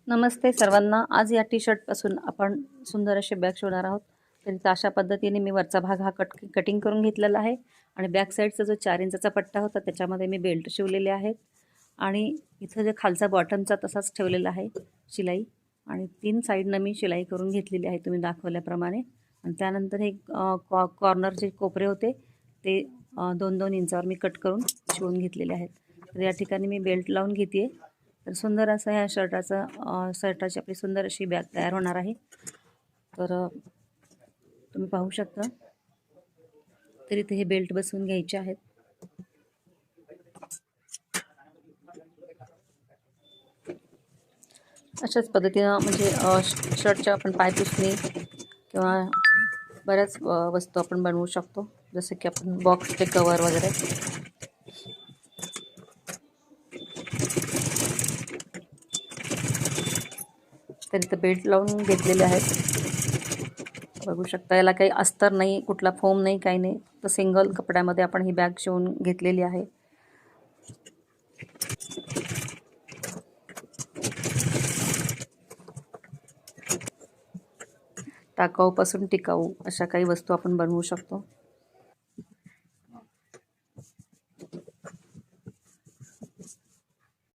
नमस्ते सर्वांना. आज या टी शर्टपासून आपण सुंदर असे बॅग शिवणार आहोत. तर इथं अशा पद्धतीने मी वरचा भाग हा कटिंग करून घेतलेला आहे आणि बॅक साईडचा जो 4 इंचाचा पट्टा होता त्याच्यामध्ये मी बेल्ट शिवलेले आहेत आणि इथं जे खालचा बॉटमचा तसाच ठेवलेला आहे शिलाई आणि 3 साईडनं मी शिलाई करून घेतलेली आहे तुम्ही दाखवल्याप्रमाणे. आणि त्यानंतर हे कॉर्नर जे कोपरे होते ते 2-2 इंचावर मी कट करून शिवून घेतलेले आहेत. तर या ठिकाणी मी बेल्ट लावून घेते. तर सुंदर असं ह्या शर्टाची आपली सुंदर अशी बॅग तयार होणार आहे. तर तुम्ही पाहू शकता. तर इथे हे बेल्ट बसवून घ्यायचे आहेत. अशाच पद्धतीनं म्हणजे शर्टच्या आपण पायपुसणी किंवा बऱ्याच वस्तू आपण बनवू शकतो, जसं की आपण बॉक्सचे कवर वगैरे. तर इथं बेल्ट लावून घेतलेले आहेत, बघू शकता. याला काही अस्तर नाही, कुठला फोम नाही, काही नाही. तर सिंगल कपड्यामध्ये आपण ही बॅग शिवून घेतलेली आहे. टाकाऊपासून टिकाऊ अशा काही वस्तू आपण बनवू शकतो.